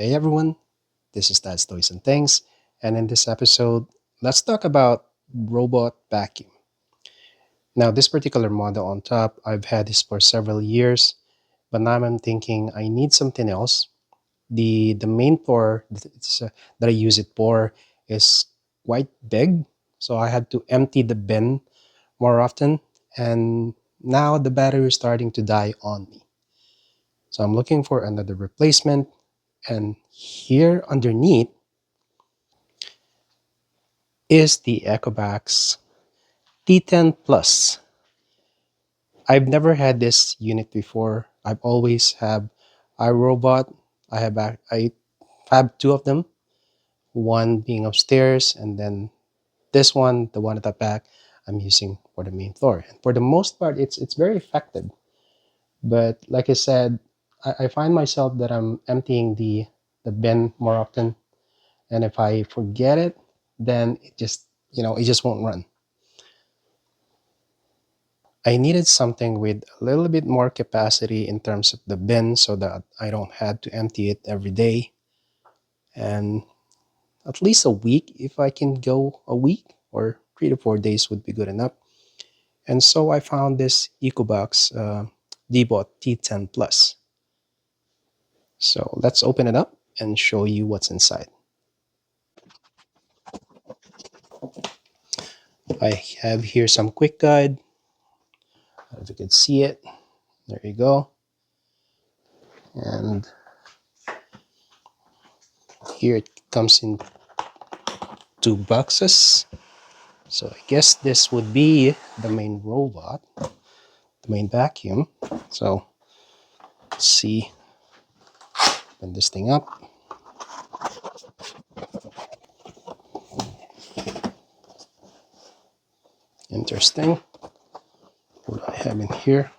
Hey everyone, this is Dad's Toys and Things, and in this episode, let's talk about robot vacuum. Now, this particular model on top, I've had this for several years, but now I'm thinking I need something else. The main floor that I use it for is quite big, so I had to empty the bin more often, and now the battery is starting to die on me. So I'm looking for another replacement, and here underneath is the Ecovacs T10 Plus. I've never had this unit before. I've always have iRobot. I have two of them, one being upstairs and then this one, the one at the back, I'm using for the main floor. And for the most part, it's very effective. But like I said, I find myself that I'm emptying the bin more often. And if I forget it, then it just won't run. I needed something with a little bit more capacity in terms of the bin so that I don't have to empty it every day. And at least a week, if I can go a week or 3 to 4 days would be good enough. And so I found this Ecovacs Deebot T10 Plus. So let's open it up and show you what's inside. I have here some quick guide. If you can see it, there you go. And here it comes in two boxes. So I guess this would be the main robot, the main vacuum. So let's see, open this thing up. Interesting. What do I have in here?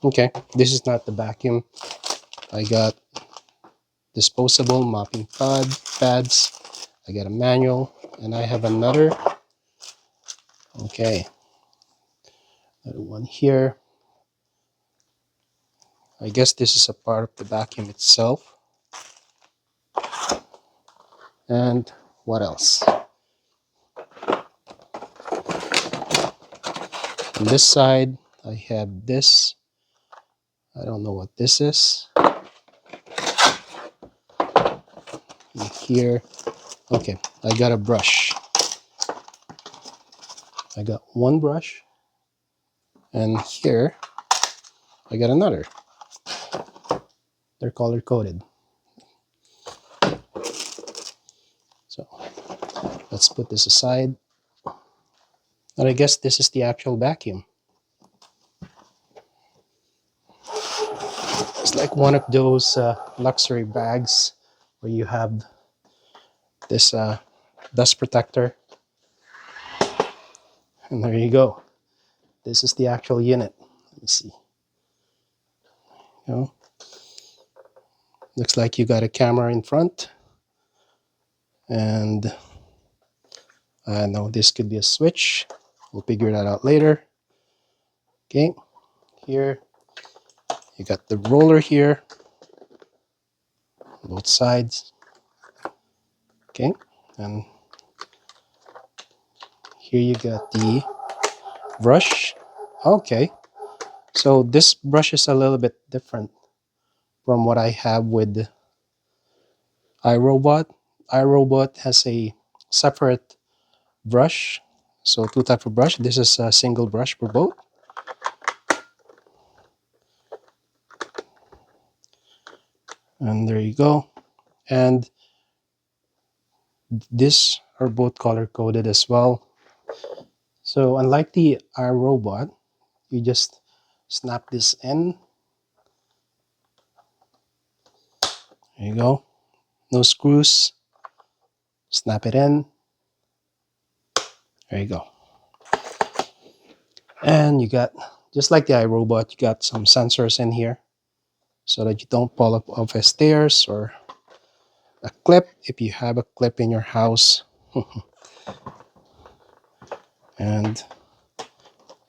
Okay, this is not the vacuum. I got disposable mopping pads. I got a manual, and I have another. Okay, another one here. I guess this is a part of the vacuum itself. And what else? On this side, I have this. I don't know what this is. And here, okay, I got a brush. I got one brush. And here, I got another. They're color coded. So let's put this aside. And I guess this is the actual vacuum. It's like one of those luxury bags where you have this dust protector. And there you go. This is the actual unit. Let me see. You know, looks like you got a camera in front. And I know this could be a switch. We'll figure that out later. Okay, here you got the roller here, both sides. Okay, and here you got the brush. Okay, so this brush is a little bit different from what I have with iRobot. iRobot has a separate brush, so two types of brush. This is a single brush for both. And there you go. And these are both color coded as well. So unlike the iRobot, you just snap this in. There you go. No screws. Snap it in. There you go. And you got, just like the iRobot, you got some sensors in here so that you don't fall off the stairs, or a clip if you have a clip in your house. And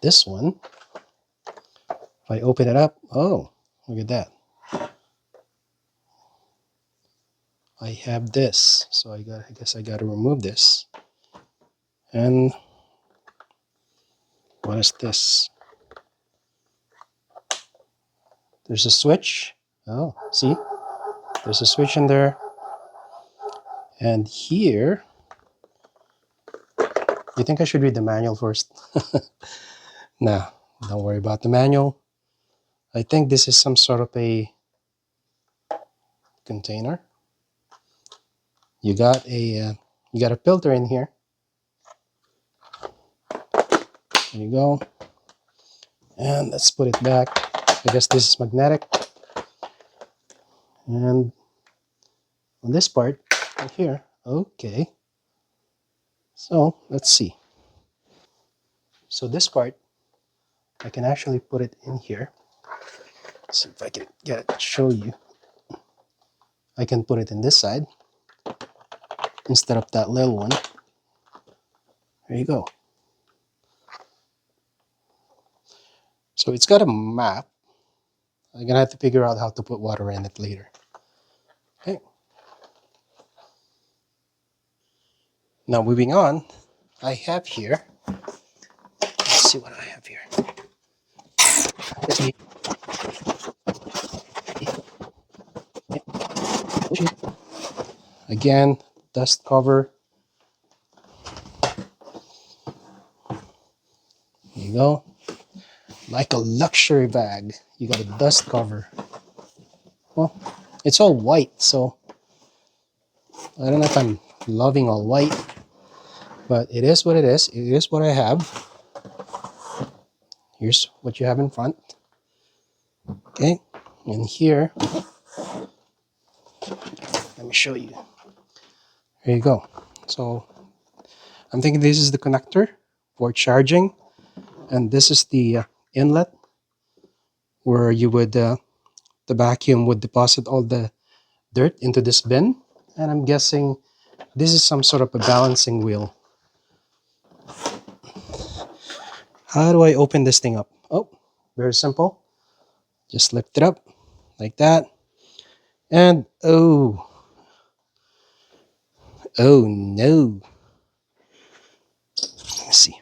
this one, if I open it up, oh, look at that. I have this. So I guess I got to remove this. And what is this? There's a switch. Oh, see? There's a switch in there. And here, you think I should read the manual first? Nah, don't worry about the manual. I think this is some sort of a container. You got a filter in here. There you go. And let's put it back. I guess this is magnetic. And on this part, right here, okay. So let's see. So this part, I can actually put it in here. Let's see if I can get it to show you. I can put it in this side instead of that little one. There you go. So it's got a map. I'm gonna have to figure out how to put water in it later. Okay. Now moving on, I have here. Let's see what I have here. Again, dust cover. There you go. Like a luxury bag, you got a dust cover. Well, it's all white, so I don't know if I'm loving all white, but it is what it is. It is what I have. Here's what you have in front. Okay, and here, let me show you. There you go. So I'm thinking this is the connector for charging, and this is the inlet where you would the vacuum would deposit all the dirt into this bin, and I'm guessing this is some sort of a balancing wheel. How do I open this thing up? Oh, very simple. Just lift it up like that. And oh no. Let me see.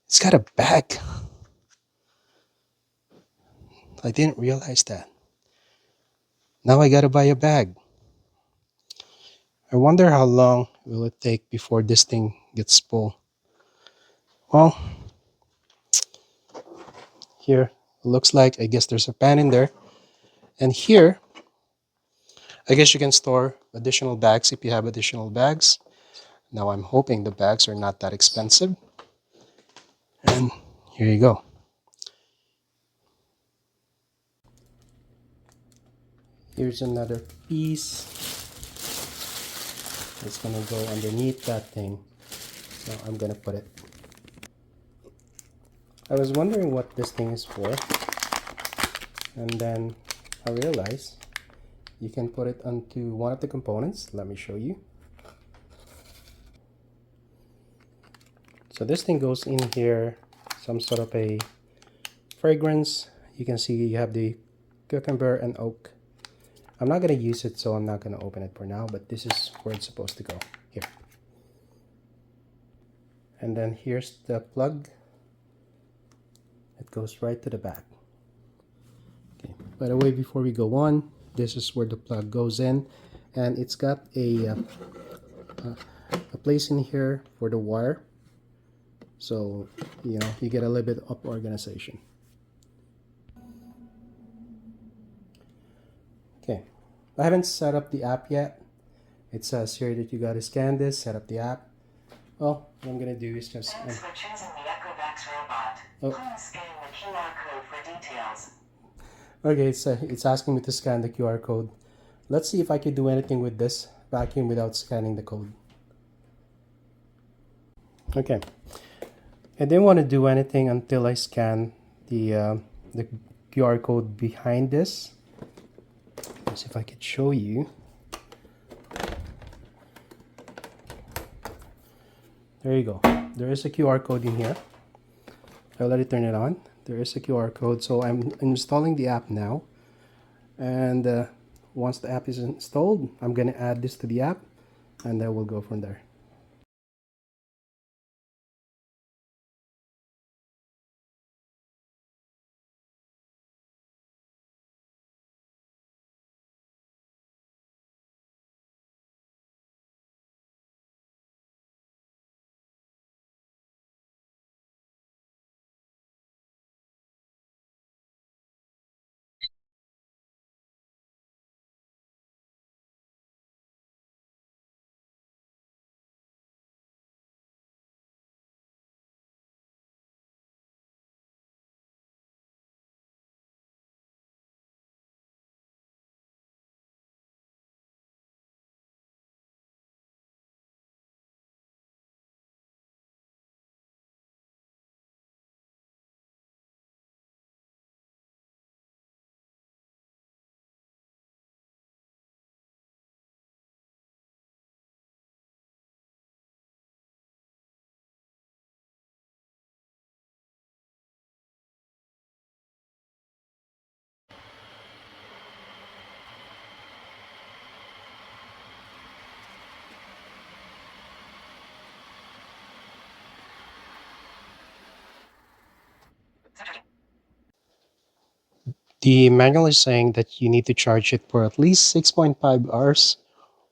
It's got a bag. I didn't realize that. Now I gotta buy a bag. I wonder how long will it take before this thing gets full. Well, here it looks like, I guess there's a pan in there. And here, I guess you can store additional bags if you have additional bags. Now I'm hoping the bags are not that expensive. And here you go. Here's another piece. It's gonna go underneath that thing. So I'm gonna put it. I was wondering what this thing is for. And then I realized you can put it onto one of the components. Let me show you. So this thing goes in here, some sort of a fragrance. You can see you have the cucumber and oak. I'm not going to use it, so I'm not going to open it for now, but this is where it's supposed to go, here. And then here's the plug. It goes right to the back. Okay. By the way, before we go on, this is where the plug goes in, and it's got a place in here for the wire. So, you know, you get a little bit of organization. Okay, I haven't set up the app yet. It says here that you got to scan this, set up the app. Well, what I'm going to do is just... Thanks for choosing the Ecovacs robot. Please scan the QR code for details. Okay, so it's asking me to scan the QR code. Let's see if I can do anything with this vacuum without scanning the code. Okay. I didn't want to do anything until I scan the QR code behind this. Let's see if I could show you. There you go. There is a QR code in here. I'll let it turn it on. There is a QR code. So I'm installing the app now. And once the app is installed, I'm gonna add this to the app, and then we'll go from there. The manual is saying that you need to charge it for at least 6.5 hours,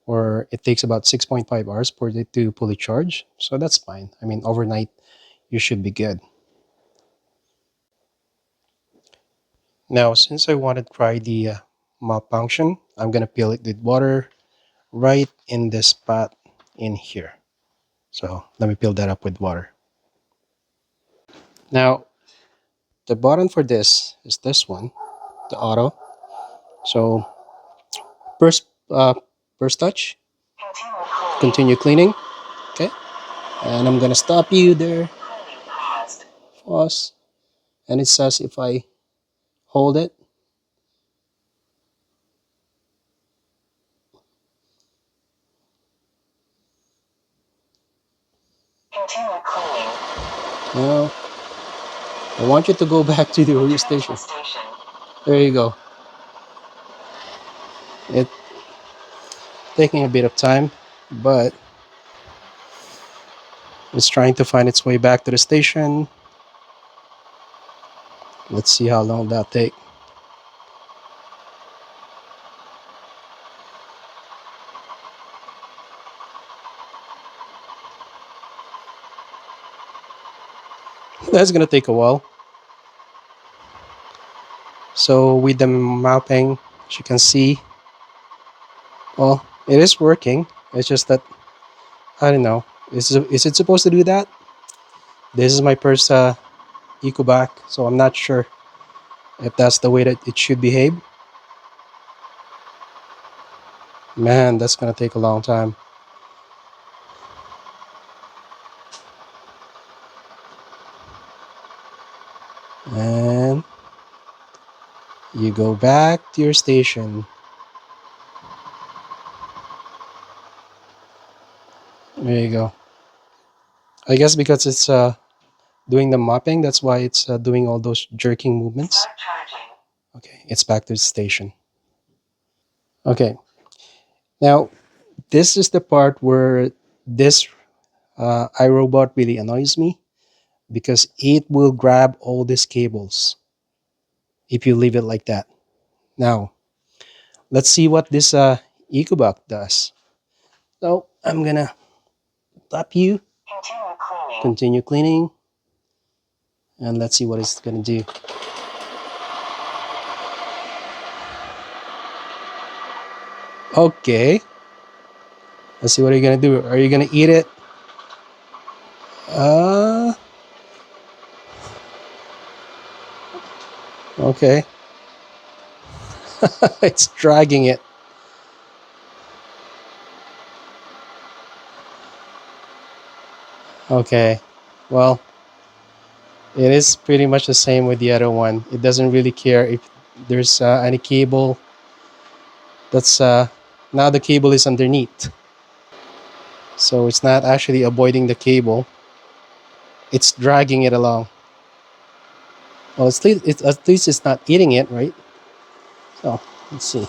or it takes about 6.5 hours for it to fully charge. So that's fine. I mean, overnight, you should be good. Now, since I want to try the mop function, I'm going to fill it with water right in this spot in here. So let me fill that up with water. Now, the button for this is this one, the auto. So first, first touch, continue cleaning. Okay, and I'm gonna stop you there. Pause, and it says if I hold it, Continue cleaning. now I want you to go back to the radio station. There you go. It's taking a bit of time, but it's trying to find its way back to the station. Let's see how long that'll take. That's gonna take a while. So with the mapping, as you can see, well, it is working. It's just that I don't know. Is it supposed to do that? This is my first Ecovac, so I'm not sure if that's the way that it should behave. Man, that's gonna take a long time. And you go back to your station. There you go. I guess because it's doing the mopping, that's why it's doing all those jerking movements. Start charging. Okay, it's back to the station. Okay, now this is the part where this iRobot really annoys me because it will grab all these cables if you leave it like that. Now, let's see what this Ecovac does. So I'm gonna tap you, Continue cleaning. continue cleaning, and let's see what it's gonna do. Okay, let's see what you're gonna do. Are you gonna eat it? Uh, okay. It's dragging it. Okay, well, it is pretty much the same with the other one. It doesn't really care if there's any cable. That's now the cable is underneath, so it's not actually avoiding the cable. It's dragging it along. Well, at least it's not eating it, right? So let's see.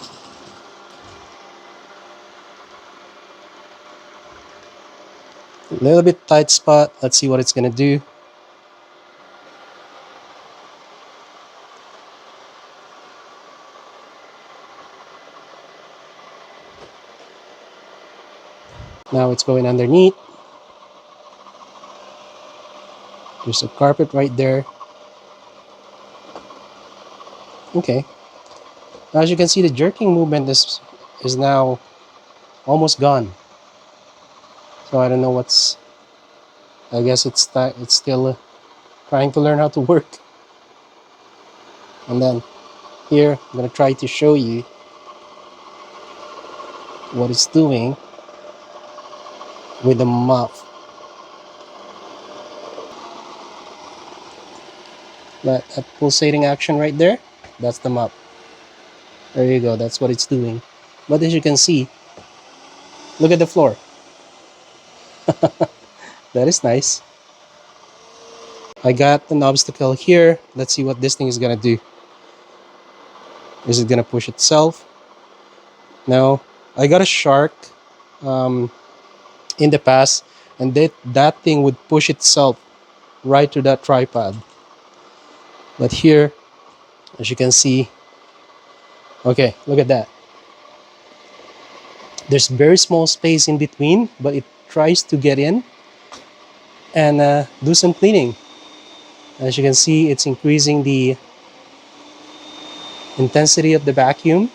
A little bit tight spot. Let's see what it's gonna do. Now it's going underneath. There's a carpet right there. Okay. Now, as you can see, the jerking movement is now almost gone. So I don't know what's. I guess it's still trying to learn how to work. And then here I'm gonna try to show you what it's doing with the mop. That pulsating action right there, that's the mop. There you go. That's what it's doing. But as you can see, look at the floor. That is nice. I got an obstacle here. Let's see what this thing is gonna do. Is it gonna push itself? No. I got a shark um, in the past, and that thing would push itself right to that tripod. But here, as you can see, okay, look at that. There's very small space in between, but it tries to get in and do some cleaning. As you can see, it's increasing the intensity of the vacuum.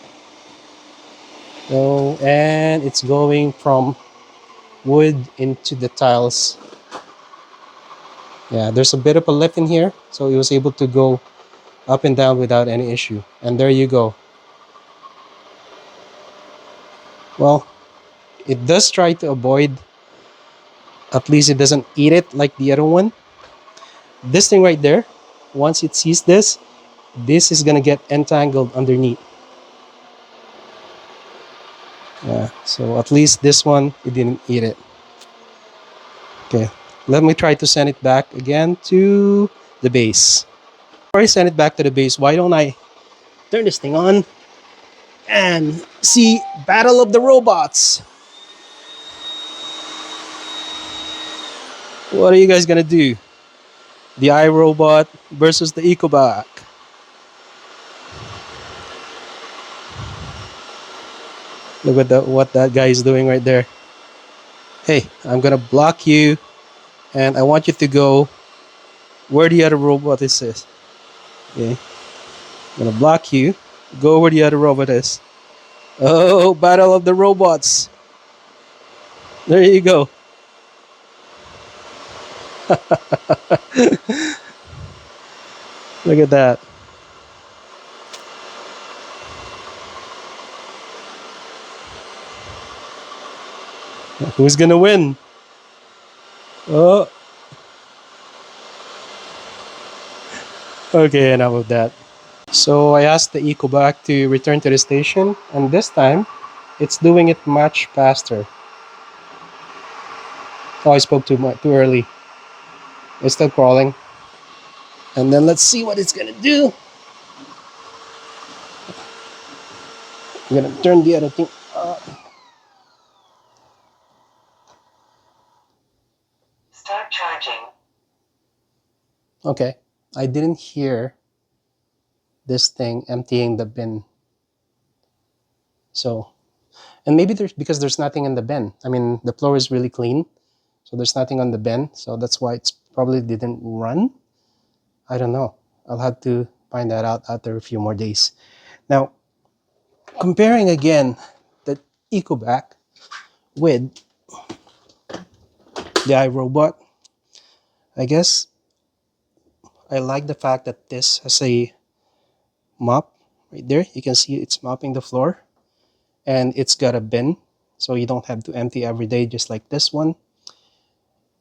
So, and it's going from wood into the tiles. Yeah, there's a bit of a lift in here, so it was able to go up and down without any issue. And there you go. Well, it does try to avoid, at least it doesn't eat it like the other one. This thing right there, once it sees this is gonna get entangled underneath. Yeah, so at least this one, it didn't eat it. Okay, let me try to send it back again to the base. Before I send it back to the base, why don't I turn this thing on and see Battle of the Robots? What are you guys gonna do? The iRobot versus the Ecovac. Look at what that guy is doing right there. Hey, I'm gonna block you, and I want you to go where the other robot is. Okay, I'm gonna block you. Go where the other robot is. Oh, Battle of the Robots. There you go. Look at that. Who's gonna win? Oh, okay, enough of that. So I asked the Ecobac to return to the station, and this time it's doing it much faster. Oh, I spoke too early. It's still crawling. And then let's see what it's gonna do. I'm gonna turn the other thing up. Start charging. Okay, I didn't hear this thing emptying the bin. So, and maybe because there's nothing in the bin. I mean, the floor is really clean, so there's nothing on the bin. So that's why it's probably didn't run. I don't know. I'll have to find that out after a few more days. Now, comparing again the Ecobac with the iRobot, I guess I like the fact that this has a mop right there. You can see it's mopping the floor, and it's got a bin, so you don't have to empty every day just like this one.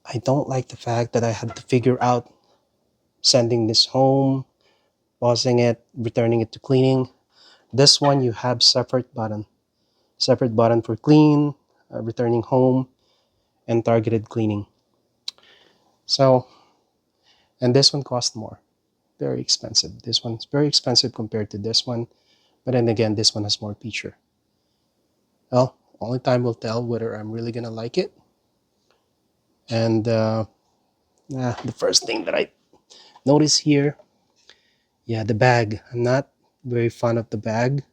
I don't like the fact that I had to figure out sending this home, pausing it, returning it to cleaning. This one you have separate button for clean, returning home, and targeted cleaning. So, and this one costs more, very expensive. This one's very expensive compared to this one, but then again, this one has more feature. Well, only time will tell whether I'm really gonna like it. And the first thing that I notice here, yeah, the bag. I'm not very fond of the bag.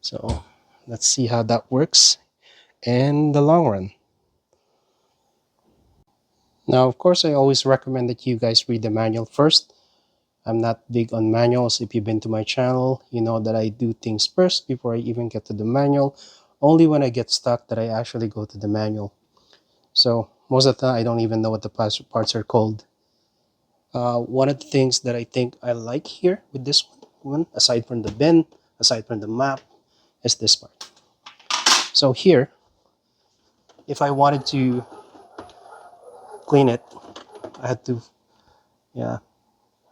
So let's see how that works in the long run. Now, of course, I always recommend that you guys read the manual first. I'm not big on manuals. If you've been to my channel, you know that I do things first before I even get to the manual. Only when I get stuck that I actually go to the manual. So most of the time, I don't even know what the parts are called. One of the things that I think I like here with this one, aside from the bin, aside from the map, is this part. So here, if I wanted to clean it, I had to, yeah,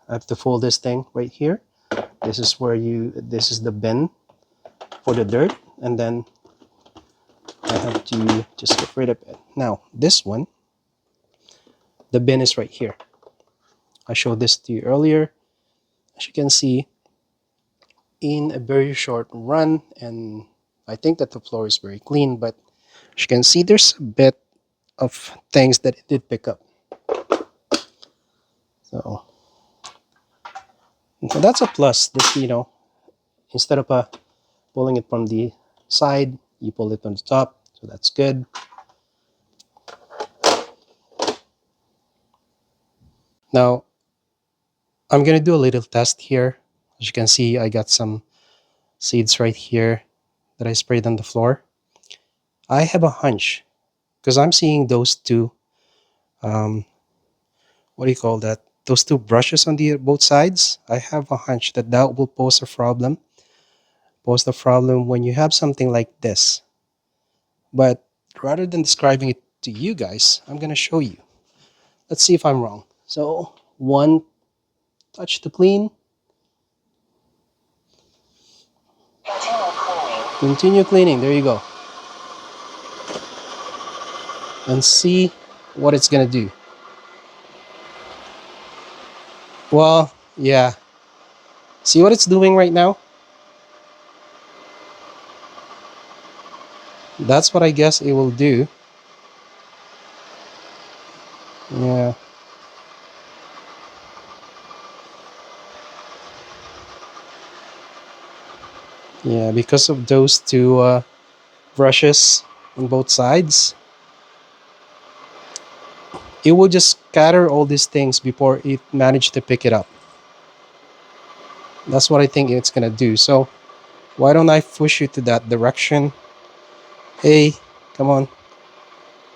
I have to fold this thing right here. This is the bin for the dirt, and then I have to just get rid of it. Now, this one, the bin is right here. I showed this to you earlier. As you can see, in a very short run, and I think that the floor is very clean, but as you can see, there's a bit of things that it did pick up. So, so that's a plus. This, instead of pulling it from the side, you pull it from the top. So that's good. Now, I'm going to do a little test here. As you can see, I got some seeds right here that I sprayed on the floor. I have a hunch because I'm seeing those two, um, what do you call that? Those two brushes on the both sides. I have a hunch that that will pose a problem. Pose the problem when you have something like this. But rather than describing it to you guys, I'm going to show you. Let's see if I'm wrong. So, one touch to clean. Continue cleaning. Continue cleaning. There you go. And see what it's going to do. Well, yeah. See what it's doing right now? That's what I guess it will do. Yeah. Yeah, because of those two brushes on both sides, it will just scatter all these things before it managed to pick it up. That's what I think it's gonna do. So why don't I push you to that direction? Hey, come on.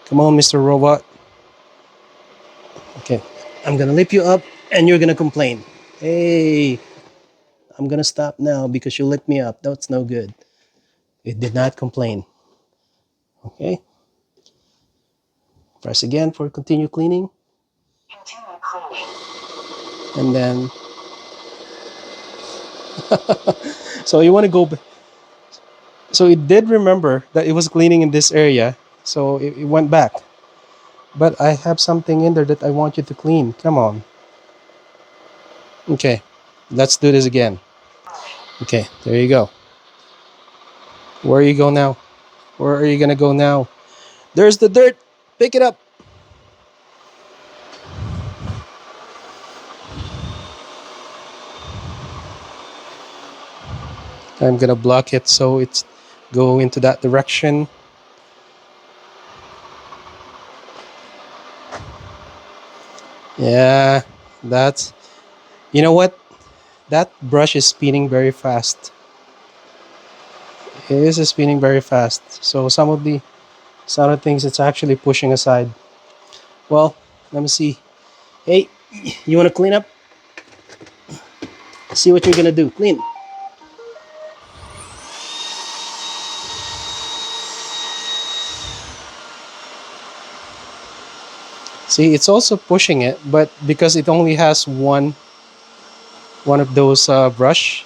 Come on, Mr. Robot. Okay. I'm gonna lift you up and you're gonna complain. Hey, I'm gonna stop now because you lift me up. That's no good. It did not complain. Okay. Press again for continue cleaning. Continue cleaning. And then so you want to go. So it did remember that it was cleaning in this area, so it went back. But I have something in there that I want you to clean. Come on. Okay, let's do this again. Okay, there you go. Where are you go now? Where are you gonna go now? There's the dirt. Pick it up. I'm gonna block it so it's go into that direction. Yeah, that's. You know what? That brush is spinning very fast. It is spinning very fast. So some of the things it's actually pushing aside. Well, let me see. Hey, you want to clean up? See what you're gonna do. Clean. See, it's also pushing it, but because it only has one of those brush,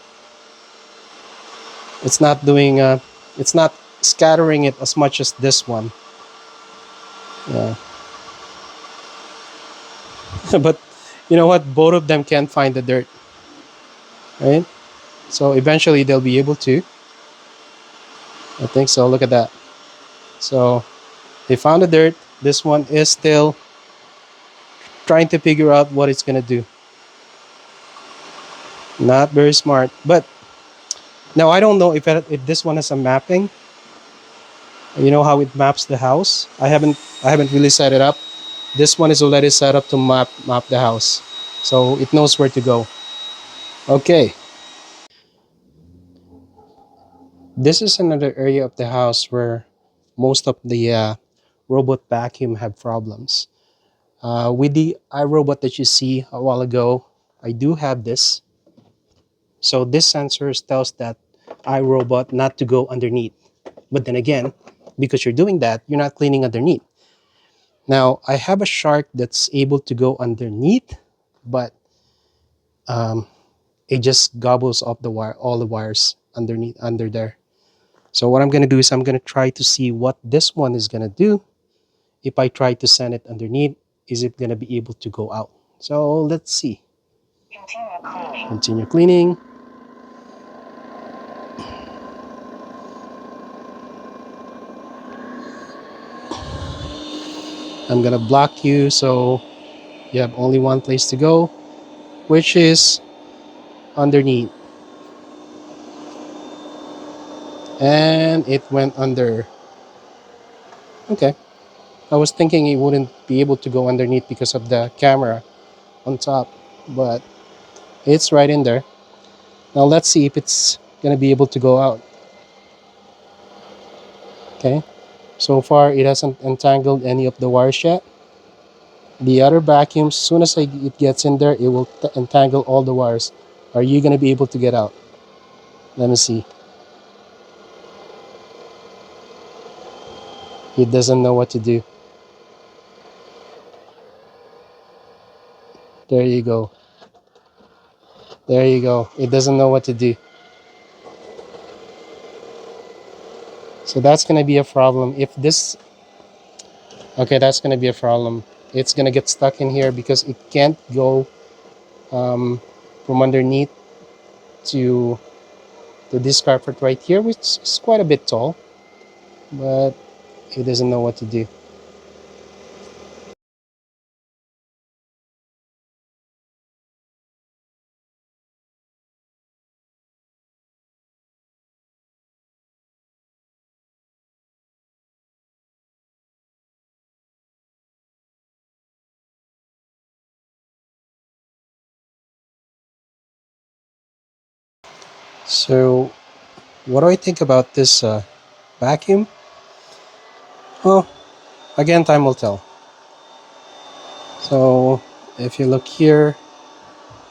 it's not doing. It's not scattering it as much as this one. Yeah. But you know what? Both of them can't find the dirt, right? So eventually they'll be able to. I think so. Look at that. So they found the dirt. This one is still trying to figure out what it's gonna do. Not very smart. But now I don't know if this one has a mapping. You know how it maps the house? I haven't really set it up. This one is already set up to map the house. So it knows where to go. Okay. This is another area of the house where most of the robot vacuum have problems. With the iRobot that you see a while ago, I do have this. So this sensor tells that iRobot not to go underneath. But then again, because you're doing that, you're not cleaning underneath. Now I have a shark that's able to go underneath, but um, it just gobbles up the wire, all the wires underneath under there. So what I'm gonna do is I'm gonna try to see what this one is gonna do. If I try to send it underneath, is it gonna be able to go out? So let's see. Continue cleaning. Continue cleaning. I'm gonna block you so you have only one place to go, which is underneath. And it went under. Okay. I was thinking it wouldn't be able to go underneath because of the camera on top, but it's right in there. Now let's see if it's gonna be able to go out. Okay. So far, it hasn't entangled any of the wires yet. The other vacuums, as soon as it gets in there, it will entangle all the wires. Are you gonna be able to get out? Let me see. It doesn't know what to do. There you go. There you go. It doesn't know what to do. So that's gonna be a problem. If this, okay, that's gonna be a problem. It's gonna get stuck in here because it can't go um, from underneath to this carpet right here, which is quite a bit tall, but it doesn't know what to do. So, what do I think about this vacuum? Well, again, time will tell. So, if you look here,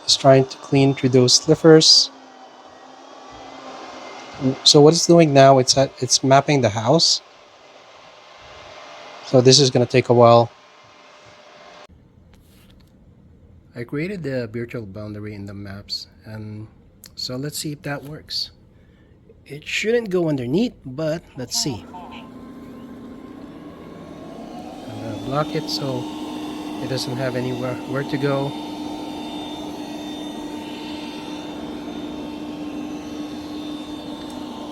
it's trying to clean through those slippers. So, what it's doing now, it's mapping the house. So, this is going to take a while. I created the virtual boundary in the maps, and so let's see if that works. It shouldn't go underneath, but let's see. I'm going to block it so it doesn't have anywhere where to go.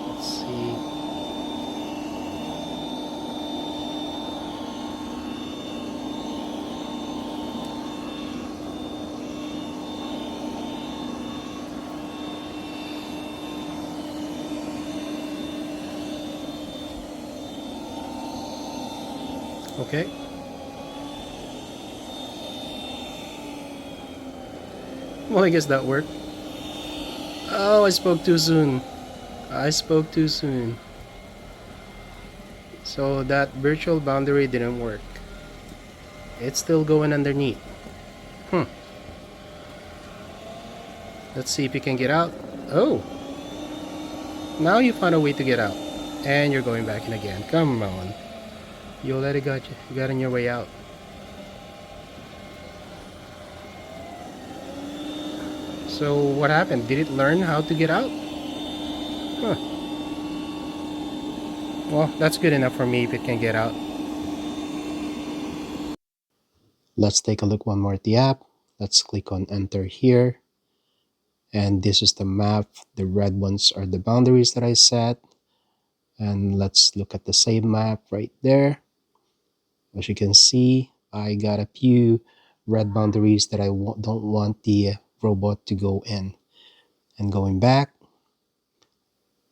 Let's see. Okay. Well, I guess that worked. Oh, I spoke too soon. I spoke too soon. So that virtual boundary didn't work. It's still going underneath. Hmm. Let's see if you can get out. Oh, now you found a way to get out. And you're going back in again. Come on. You already got on your way out. So what happened? Did it learn how to get out? Huh. Well, that's good enough for me if it can get out. Let's take a look one more at the app. Let's click on enter here. And this is the map. The red ones are the boundaries that I set. And let's look at the same map right there. As you can see, I got a few red boundaries that I don't want the robot to go in. And going back,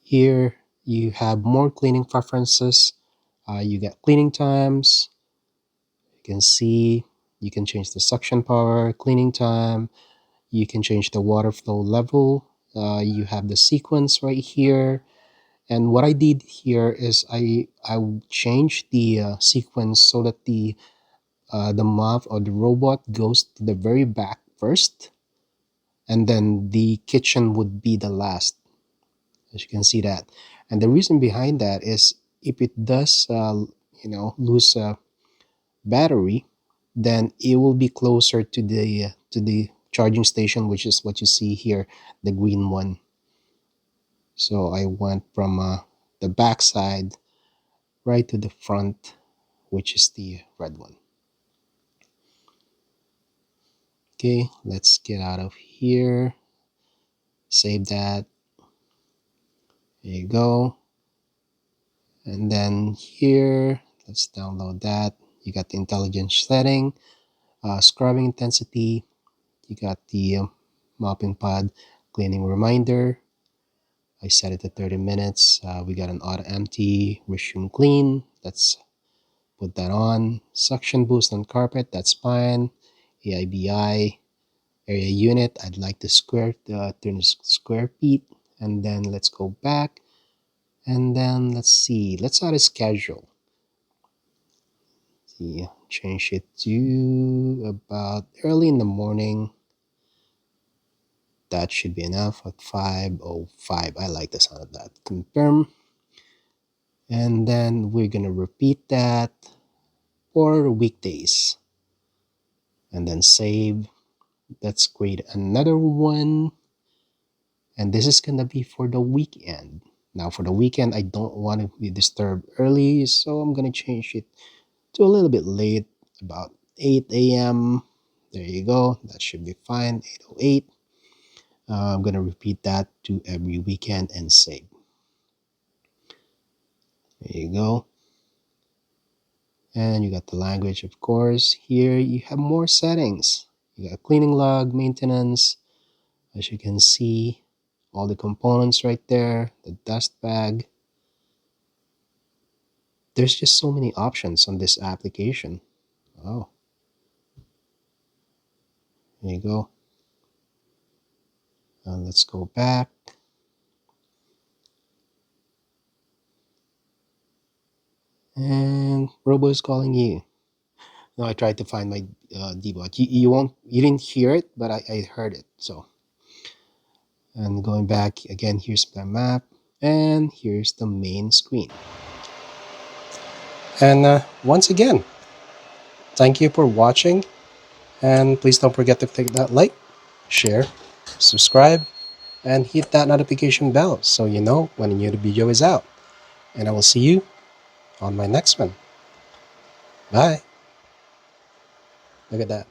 here you have more cleaning preferences. You get cleaning times. You can see you can change the suction power, cleaning time. You can change the water flow level. You have the sequence right here. And what I did here is I changed the sequence so that the mouth or the robot goes to the very back first, and then the kitchen would be the last, as you can see that. And the reason behind that is if it does lose battery, then it will be closer to the charging station, which is what you see here, the green one. So I went from the back side right to the front, which is the red one. Okay, let's get out of here. Save that. There you go. And then here, let's download that. You got the intelligence setting, scrubbing intensity. You got the mopping pad cleaning reminder. I set it to 30 minutes. We got an auto empty, resume clean. Let's put that on. Suction boost on carpet, that's fine. AIBI, area unit, I'd like to turn the square feet. And then let's go back. And then let's see, let's add a schedule. See, change it to about early in the morning. That should be enough at 5:05. I like the sound of that. Confirm. And then we're gonna repeat that for weekdays. And then save. Let's create another one. And this is gonna be for the weekend. Now for the weekend, I don't want to be disturbed early, so I'm gonna change it to a little bit late, about 8 a.m. There you go. That should be fine. 8:08. I'm gonna repeat that to every weekend and save. There you go. And you got the language, of course. Here you have more settings. You got cleaning log, maintenance. As you can see, all the components right there, the dust bag. There's just so many options on this application. Oh, there you go. Let's go back. And Robo is calling you. No, I tried to find my Deebot. You didn't hear it, but I heard it. So, and going back again, here's the map, and here's the main screen. And once again, thank you for watching, and please don't forget to click that like, share, subscribe, and hit that notification bell so you know when a new video is out. And I will see you on my next one. Bye. Look at that.